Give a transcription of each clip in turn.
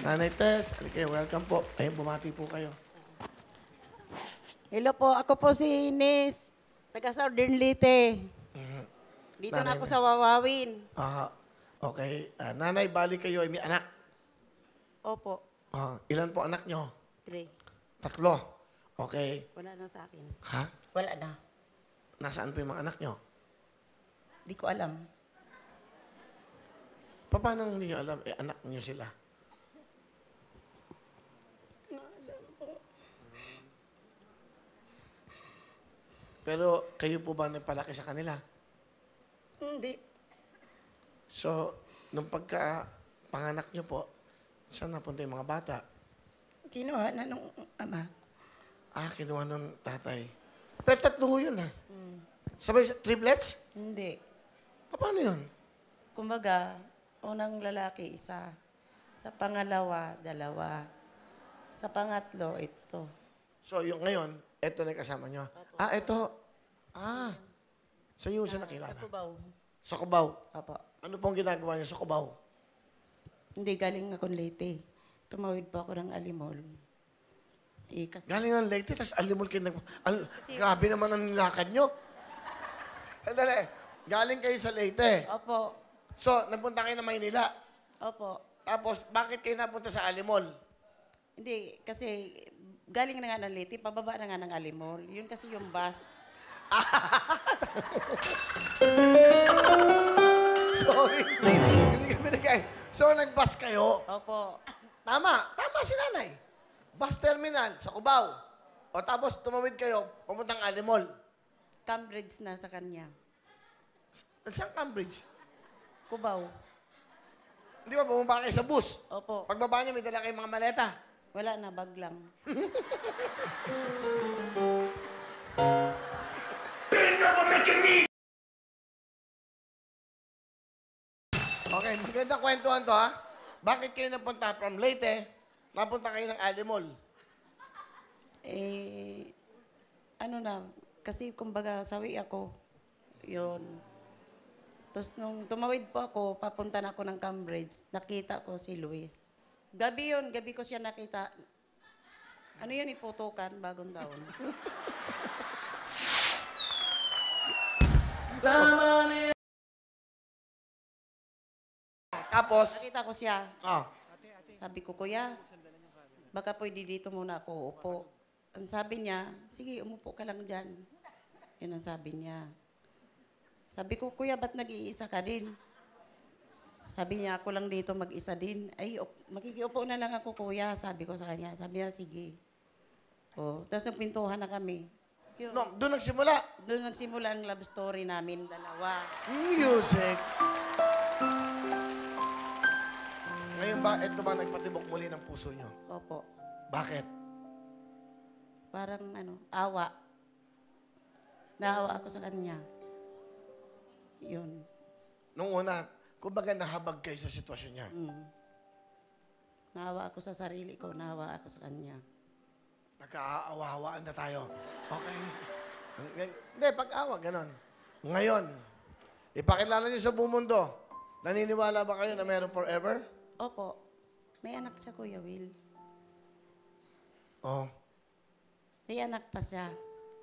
Nanay Tess, kayo, welcome po. Ayun, bumati po kayo. Hello po, ako po si Ines. Taga Southern Leyte. Dito na Nanay ako na. sa Wawawin. Okay. Nanay, bali kayo ay may anak. Opo, Ilan po anak nyo? 3. 3. Okay. Wala na sa akin. Ha? Wala na. Nasaan po yung mga anak nyo? Di ko alam. Paano hindi nyo alam? Anak nyo sila. Pero kayo po ba nagpalaki sa kanila? Hindi. So, nung pagka-panganak nyo po, saan napunta yung mga bata? Kinuha na nung ama. Kinuha ng tatay. Pero 3 ho yun, ha? Sabay, triplets? Hindi. Paano yun? Kumbaga, unang lalaki, 1. Sa pangalawa, 2. Sa pangatlo, ito. So, yung ngayon, eto na yung kasama nyo. Eto. Saan yung siya nakilala? Sa Cubao. Sa Cubao. Opo. Ano pong ginagawa niyo sa Cubao? Hindi, galing akong Leyte. Tumawid po ako ng Alimol. Kasi Galing ng Leyte, tapos alimol kayo. Grabe naman ang nilakad nyo. Dali, galing kayo sa Leyte. Opo. So, nagpunta kayo ng Maynila. Opo. Tapos, bakit kayo napunta sa Alimol? Hindi, kasi galing na nga ng Leyte, pababa na nga ng Alimol. Yun kasi yung bus. Sorry. Hindi kami nagkay. So, nag-bus kayo. Opo. Tama si nanay. Bus terminal sa Cubao. O tapos, tumawid kayo, pamuntang Alimol. Cambridge na sa kanya. Saan Cambridge? Cubao. Hindi ba, bumaba kayo sa bus? Opo. Pagbaba niyo, may dala kayong mga maleta. Wala na, bag lang. Okay, magandang kwentuhan to, ha? Bakit kayo napunta from Leyte, napunta kayo ng Alimol? Ano na, kasi kumbaga sawi ako. Yun. Tapos nung tumawid po ako, papunta na ako ng Cambridge, nakita ko si Luis. Gabi yun, gabi ko siya nakita. Ano yun, iputukan, bagong taon. Tapos, Nakita ko siya. ah, Sabi ko, kuya, baka pwede dito muna ako upo. Ang sabi niya, sige, umupo ka lang dyan. Yun ang sabi niya. Sabi ko, kuya, ba't nag-iisa ka din? Sabi niya, ako lang dito mag-isa din. Ay, makikiupo na lang ako, kuya. Sabi ko sa kanya. Sabi niya, sige. Tapos nagpintuhan na kami. Yun. no, doon nagsimula. Doon nagsimula ang love story namin, dalawa. Music. Ngayon ba, ito ba nagpatibok muli ng puso nyo? Opo. Bakit? Parang awa. Naawa ako sa kanya. Yun. Nung una, kumbaga nahabag kayo sa sitwasyon niya. Naawa ako sa sarili ko, naawa ako sa kanya. Nagkaawa-hawaan na tayo. Okay. Hindi, pag-awa, ganon. Ngayon, ipakilala niyo sa buong mundo. Naniniwala ba kayo na meron forever? Opo. May anak siya, Kuya Will. Oo. May anak pa siya.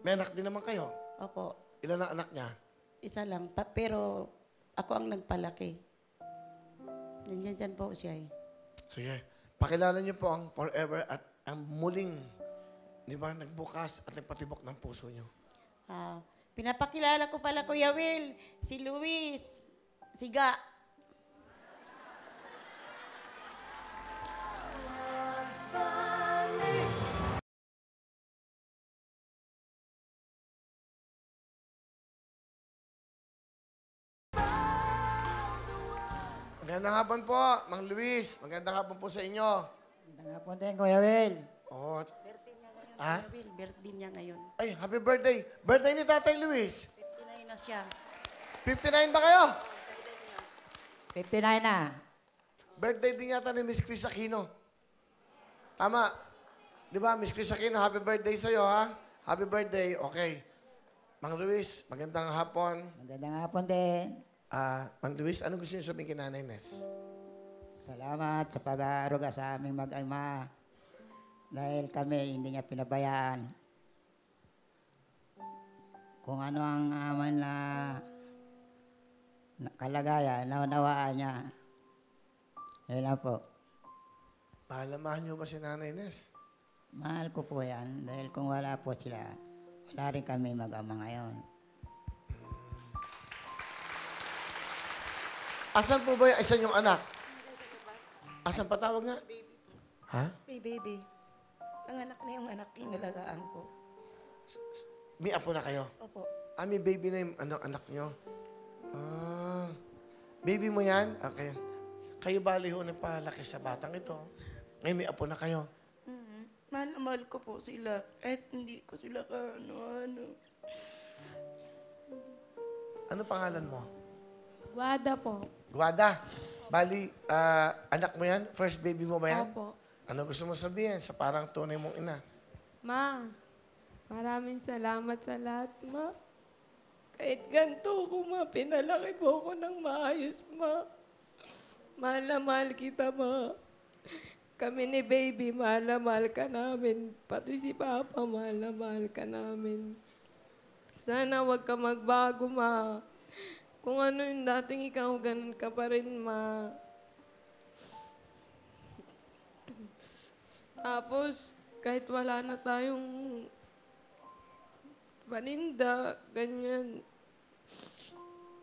May anak din naman kayo. Opo. Ilan ang anak niya? Isa lang. Pero ako ang nagpalaki. Nandiyan dyan po siya eh. Sige. Pakilala niyo po ang forever at ang muling, di ba, nagbukas at nagpatibok ng puso niyo. Pinapakilala ko pala, Kuya Will, si Luis, si Ga. Magandang hapon po, Mang Luis. Magandang hapon po sa inyo. Magandang hapon din, Kuya Will. Oh, Birthday niya ngayon, Ah? Kuya Will. Birthday niya ngayon. ay, happy birthday. Birthday ni Tatay Luis. 59 na siya. 59 ba kayo? 59 na. Birthday din yata ni Miss Chris Aquino. Tama. Di ba, Miss Chris Aquino, happy birthday sa'yo, ha? Happy birthday. Okay. Mang Luis, magandang hapon. Magandang hapon din. Mang Luis, ano gusto niyo sabihin kay Nanay Nes? Salamat sa pag-aaruga sa aming mag-ama. Dahil kami hindi niya pinabayaan. Kung ano ang aman na kalagayan, naunawaan niya. Yun lang po. Mahal niyo ba si Nanay Ines? Mahal ko po yan. Dahil kung wala po sila, wala rin kami mag-ama ngayon. Asan po ba yung isa niyong anak? Asan patawag nga? Ha? May baby. Ang anak na yung anak inalagaan ko. May apo na kayo? Opo. May baby na yung anak niyo. Baby mo yan? Okay. Kayo bali ho nagpalaki sa batang ito. Ngayon may apo na kayo. Mahal na mahal ko po sila. Kahit hindi ko sila ano. Ano pangalan mo? Wada po. Guada. Bali, anak mo yan? First baby mo ba yan? Opo. Ano gusto mo sabihin sa parang tunay mong ina? Ma, maraming salamat sa lahat, ma. Kahit ganito ko, ma, pinalaki po ako ng maayos, ma. Mahal na mahal kita, ma. Kami ni baby, mahal na mahal ka namin. Pati si Papa, mahal na mahal ka namin. Sana wag ka magbago, ma. Kung ano yung dating ikaw, ganun ka pa rin, ma. Tapos, kahit wala na tayong paninda, ganyan,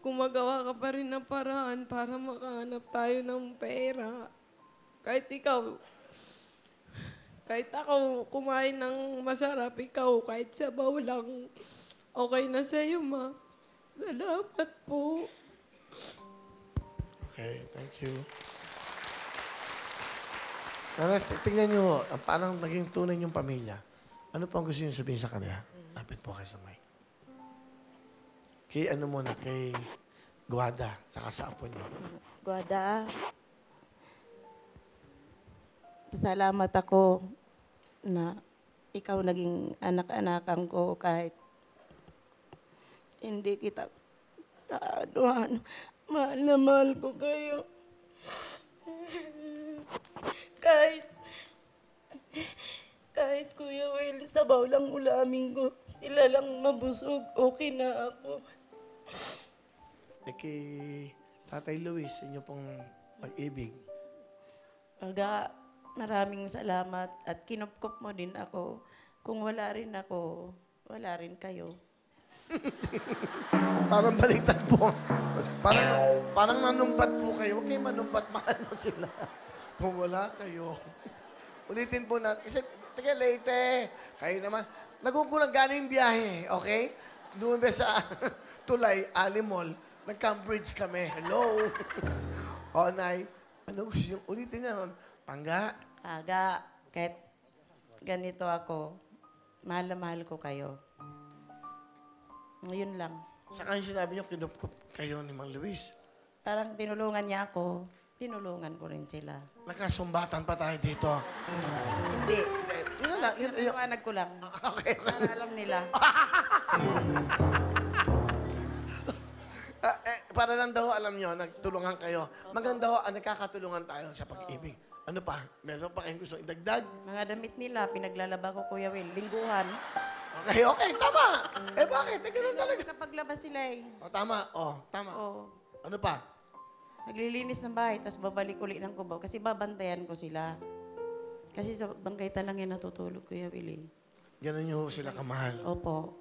gumagawa ka pa rin ng paraan para makahanap tayo ng pera. Kahit ikaw, kahit ako kumain ng masarap, ikaw kahit sabaw lang, okay na sa'yo, ma. Salamat po. Okay, thank you. Tingnan nyo, parang naging tunay yung pamilya. Ano pang gusto nyo sabihin sa kanila? Lapit po kayo sa mic. Kay ano muna, kay Guada, saka sa apo nyo. Guada, pasalamat ako na ikaw naging anak-anakan ko kahit hindi kita mahal na mahal ko kayo. Kahit Kuya Will, sabaw lang ulamin ko. Sila lang mabusog, okay na ako. Kay Tatay Luis, inyo pong pag-ibig. Maraming salamat at kinupkup mo din ako. Kung wala rin ako, wala rin kayo. Parang baliktad po. Parang nanumbat po kayo. Huwag kayo manumbat, mahal mo sila. Kung wala kayo. Ulitin po natin. Kasi, teka, Leyte. Kayo naman. Nagugulang galing biyahe, okay? Lumabas sa Tulay, Alimol. Nag-Cambridge kami. Hello? O, Nay. Ano gusto yung ulitin niya nun? Pangga. Kahit ganito ako, mahal na mahal ko kayo. Ngayon lang. Saka yung sinabi niyo, kinupkup kayo ni Mang Luis. Parang tinulungan niya ako, tinulungan ko rin sila. Nagkasumbatan pa tayo dito. Hindi. Yun na lang. Yun. Iwanag ko lang. Okay. Para alam nila. Para lang daw alam nyo, nagtulungan kayo. Maganda ho, nagkakatulungan tayo sa pag-ibig. Ano pa? Meron pa kayong gusto idagdag? Mga damit nila, pinaglalaba ko, Kuya Will. Lingguhan. Okay, tama. Bakit? Ganun talaga. Nakapaglaba sila eh. Tama. Tama. Oo. Ano pa? Naglilinis ng bahay, tapos babalik uli ng kubaw. Kasi babantayan ko sila. Kasi sa bangkayta lang yan natutulog, Kuya Will. Ganun nyo ho sila kamahal. Opo.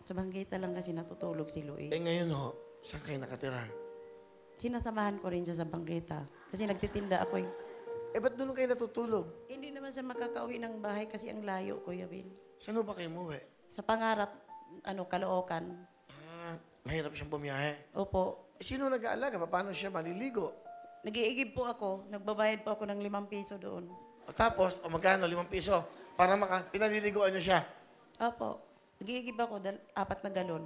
Sa bangkayta lang kasi natutulog si Louie. Ngayon ho, saan kayo nakatira? Sinasamahan ko rin siya sa bangketa. Kasi nagtitinda ako eh. Ba't doon kayo natutulog? Hindi naman siya makakauwi ng bahay kasi ang layo, Kuya Will. Saan ho ba kayo umuwi? Sa pangarap, Caloocan. Mahirap siyang bumiyahe. Opo. Sino nag-aalaga? Paano siya maliligo? Nag-iigib po ako. Nagbabayad po ako ng 5 piso doon. Tapos, magkano? 5 piso. Para pinaliliguan niyo siya. Opo. Nag-iigib ako 4 na galon.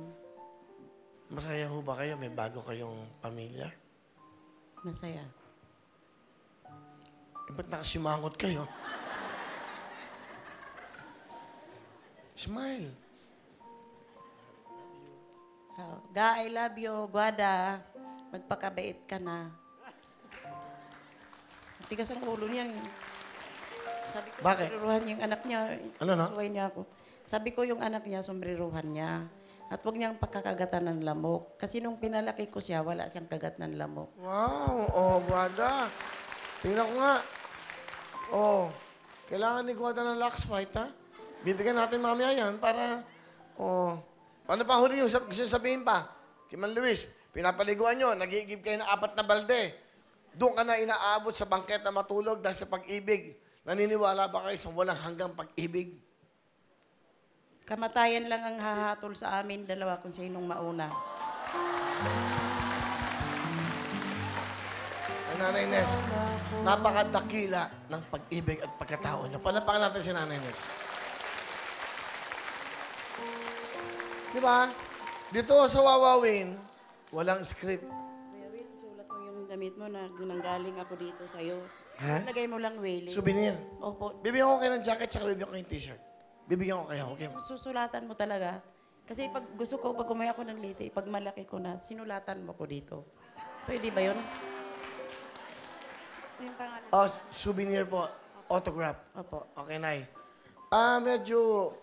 Masaya ho ba kayo? May bago kayong pamilya? Masaya. Ba't nakasimangot kayo? Smile. Ga, I love you. Guada, magpakabait ka na. Tigas ang ulo niya. Eh. Sabi ko, Bakit? sombreruhan niya yung anak niya. Ano, no? Suway niya ako. Sabi ko yung anak niya, sombreruhan niya. At huwag niyang pagkakagatan ng lamok. Kasi nung pinalaki ko siya, wala siyang kagat ng lamok. Wow, oh, Wada. Tingnan ko nga. Oh, kailangan ni Guada ng lax fight, ha? Bibigyan natin mamaya yan para, oh, ano pa huli yung gusto nyo sabihin pa? Kiman Luis, pinapaliguan nyo, nag-iigib kayo ng 4 na balde. Doon ka na inaabot sa bangket na matulog dahil sa pag-ibig. Naniniwala ba kayo sa walang hanggang pag-ibig? Kamatayan lang ang hahatol sa amin, dalawa kung sinong mauna. Ang Nanay Nes, napakadakila ng pag-ibig at pagkatao niyo. Palapakan natin si Nanay Nes. Di ba? Dito sa Wawawin, walang script. Kuya Will, sulat mo yung damit mo na nanggaling ako dito sa'yo. Ha? Lagay mo lang, Willie. Souvenir. Opo. Bibigyan ko kayo ng jacket tsaka bibigyan ko kayo ng t-shirt. Bibigyan ko kayo, okay? Susulatan mo talaga. Kasi pag gusto ko, pag umaya ako ng liti, pag malaki ko na, sinulatan mo ko dito. Pwede ba yun? Yung pangalan. Oh, souvenir po. Autograph. Opo. Okay, Nay. Medyo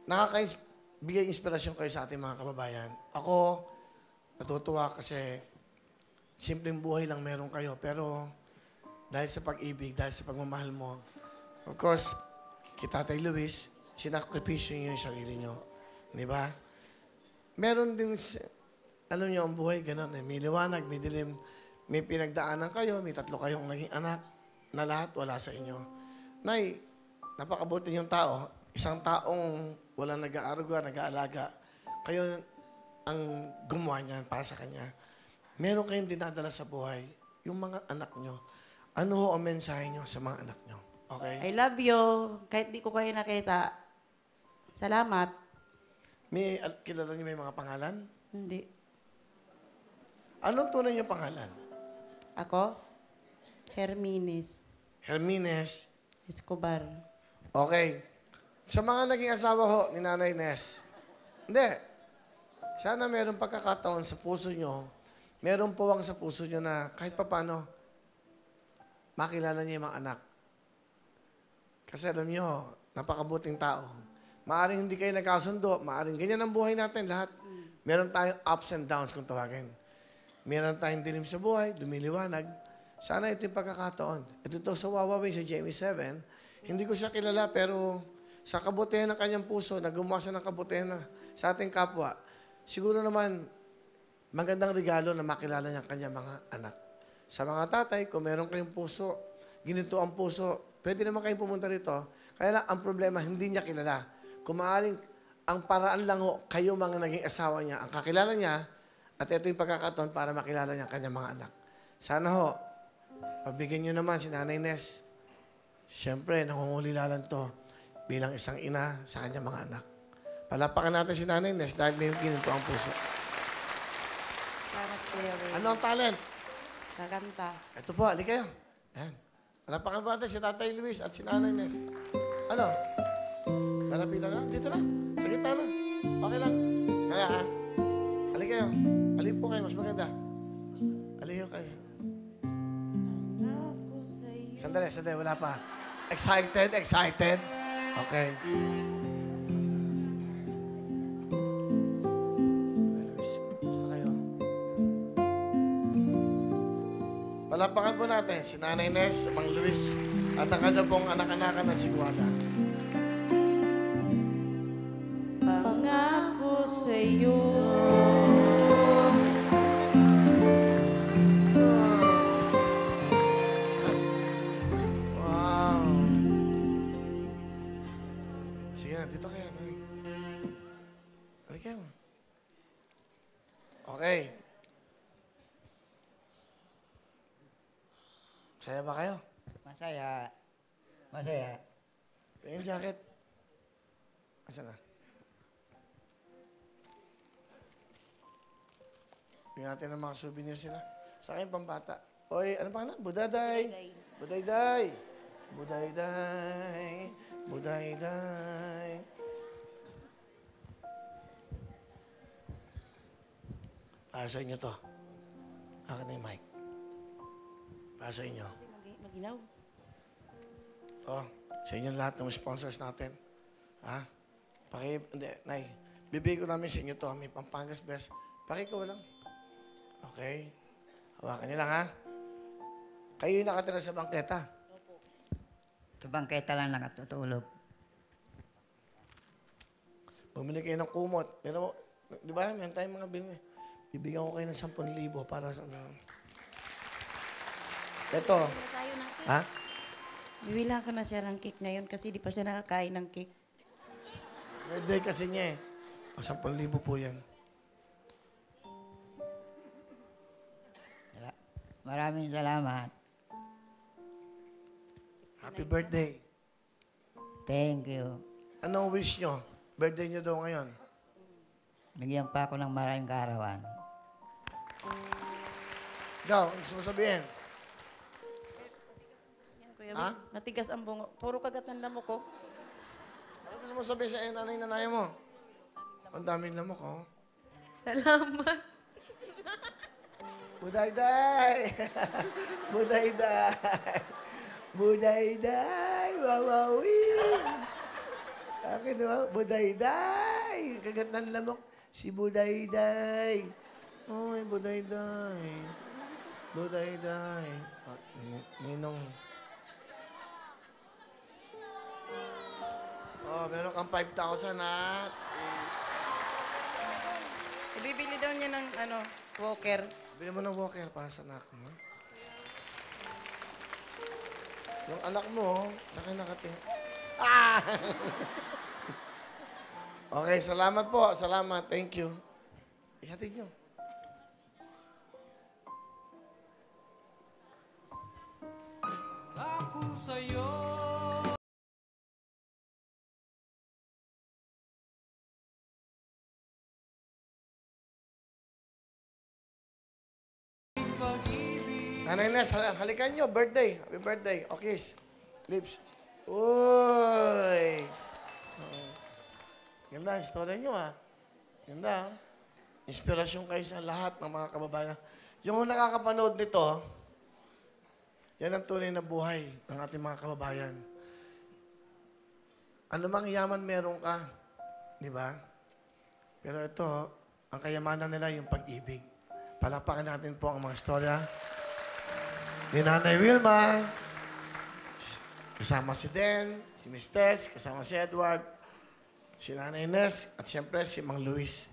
nakaka-bigay inspirasyon kayo sa ating mga kababayan. Ako, natutuwa kasi simpleng buhay lang meron kayo. Pero dahil sa pag-ibig, dahil sa pagmamahal mo, of course, kita Tatay Luis, sinakripisyo niyo yung sarili niyo. Di ba? Meron din, alam niyo, ang buhay, ganun eh. May liwanag, may dilim, may pinagdaanan kayo, may 3 kayong naging anak, na lahat wala sa inyo. Nay, napakabuti yung tao. Isang taong walang nag-aaruga, nag-aalaga. Kayo ang gumawa niyan para sa kanya. Meron kayong dinadala sa buhay, yung mga anak nyo. Ano ho ang mensahe nyo sa mga anak nyo? Okay? I love you. Kahit di ko kayo nakita. Salamat. Kilala niyo may mga pangalan? Hindi. Anong tunay niyo pangalan? Ako? Hermines Hermines. Escobar. Okay. Sa mga naging asawa ho ni Nanay Nes, hindi. Sana meron pagkakataon sa puso nyo, meron puwang sa puso nyo na kahit papano, makilala niyo yung mga anak. Kasi alam nyo, napakabuting tao. Maaring hindi kayo nagkasundo, maaring ganyan ang buhay natin lahat. Meron tayong ups and downs kung tawagin. Meron tayong dilim sa buhay, lumiliwanag. Sana ito yung pagkakataon. Ito to sa Wawawin, sa Jamie 7. Hindi ko siya kilala, pero sa kabutihan ng kanyang puso, na gumawa siya ng kabutihan sa ating kapwa, siguro naman, magandang regalo na makilala niya ang kanyang mga anak. Sa mga tatay, kung meron kayong puso, ginito ang puso, pwede naman kayong pumunta rito. Kaya lang, ang problema, hindi niya kilala. Kung maaaring, ang paraan lang ho, kayo mga naging asawa niya, ang kakilala niya, at ito yung pagkakataon para makilala niya ang kanyang mga anak. Sana ho, pabigyan niyo naman si Nanay Nes. Siyempre, nangungulilalan to bilang isang ina sa kanyang mga anak. Palapakan natin si Nanay Nes dahil may ginito ang puso. Salamat, Kuya Will. Ano ang talent? Kakanta. Ito po, halika kayo. Yan. Palapakan po natin si Tatay Luis at si Nanay Nes. Ano? Lalapitan na? Dito na. Sa gitna na. Okay lang. Kaya ha? Halika kayo. Halika po kayo. Mas maganda. Halika kayo. Sandali. Wala pa. Excited. Okay. Luis, gusto kayo? Palapakan po natin si Nanay Nes, Mang Luis, at ang kanya pong anak-anakan na si Guada. Pangako sa'yo. Wow. Sige na, dito kayo. Halika kayo. Okay. Saya ba kayo? Masaya. Masaya. Yung jacket. Asan na? Bigyan natin ng mga souvenir sila. Sa akin, pambata. Oy, ano pa na? Budaday. Budayday. Budayday. Budayday. Para sa inyo to. Akin na yung mic. Para sa inyo. Ginaw. Oh, sa inyo lahat ng sponsors natin. Ha? Hindi, Nay. Bibigay ko namin sa inyo to. May Pampangas Best. Ko lang. Okay. Hawakan niyo lang, ha? Kayo yung nakatira sa bangketa. Ito bangketa lang nakatutulog. Bumili kayo ng kumot. Pero, di ba, meron tayong mga bilhin. Bibigyan ko kayo ng 10,000 para sa... Ito. Tayo ng cake. Ha? Bibilang ko na siya ng cake ngayon kasi di pa siya nakakain ng cake. Birthday kasi niya eh. 10,000 po yan. Maraming salamat. Happy birthday. Thank you. Anong wish nyo? Birthday nyo daw ngayon. Bigyan pa ako ng maraming kaarawan. Ikaw, ano gusto mo sabihin? Yan, Kuya Ha? Will. Matigas ang bungo. Puro kagat ng lamok ko. Ano gusto mo sabihin sa nanay mo? Ang daming lamok, oh. Salamat. Budayday! Budayday! Budayday! Wawawin! Akin naman, Budayday! Kagat ng lamok, si Budayday. Oy, Budayday. Budayday. Ninong. Oh, meron kang 5,000, ha? Ibibili daw niya ng walker. Bili mo ng walker para sa anak mo. Yung anak mo, nakating. Ah! Okay, salamat po. Salamat. Thank you. Ihatid nyo. Ako sa'yo. Nanay Nes, halikan nyo. Birthday. Happy birthday. O, kiss. Lips. Uy! Ganda, istorya nyo, ha? Ganda, ha? Inspirasyon kayo sa lahat ng mga kababayan. Yung nakakapanood nito, yan ang tunay na buhay ng ating mga kababayan. Ano mang yaman meron ka, di ba? Pero ito, ang kayamanan nila yung pag-ibig. Palakpakan natin po ang mga istorya ni Nanay Wilma, kasama si Den, si Miss Tess, kasama si Edward, si Nanay Nes, at siyempre si Mang Luis.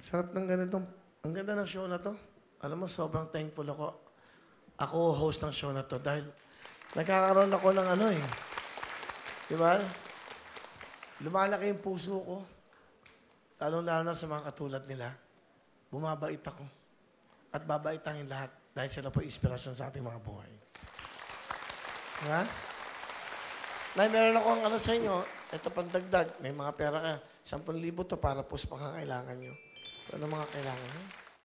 Sarap ng ganitong, ang ganda ng show na to. Alam mo, sobrang thankful ako. Ako host ng show na to dahil nagkakaroon ako ng di ba? Lumalaki yung puso ko. Lalo-lalo na sa mga katulad nila. Bumabait ako. At babait tanging lahat dahil sila po inspirasyon sa ating mga buhay. Ha? Nay, meron ako sa inyo. Ito pang dagdag. May mga pera ka. 10,000 to para po sa pangangailangan nyo. Ano mga kailangan nyo?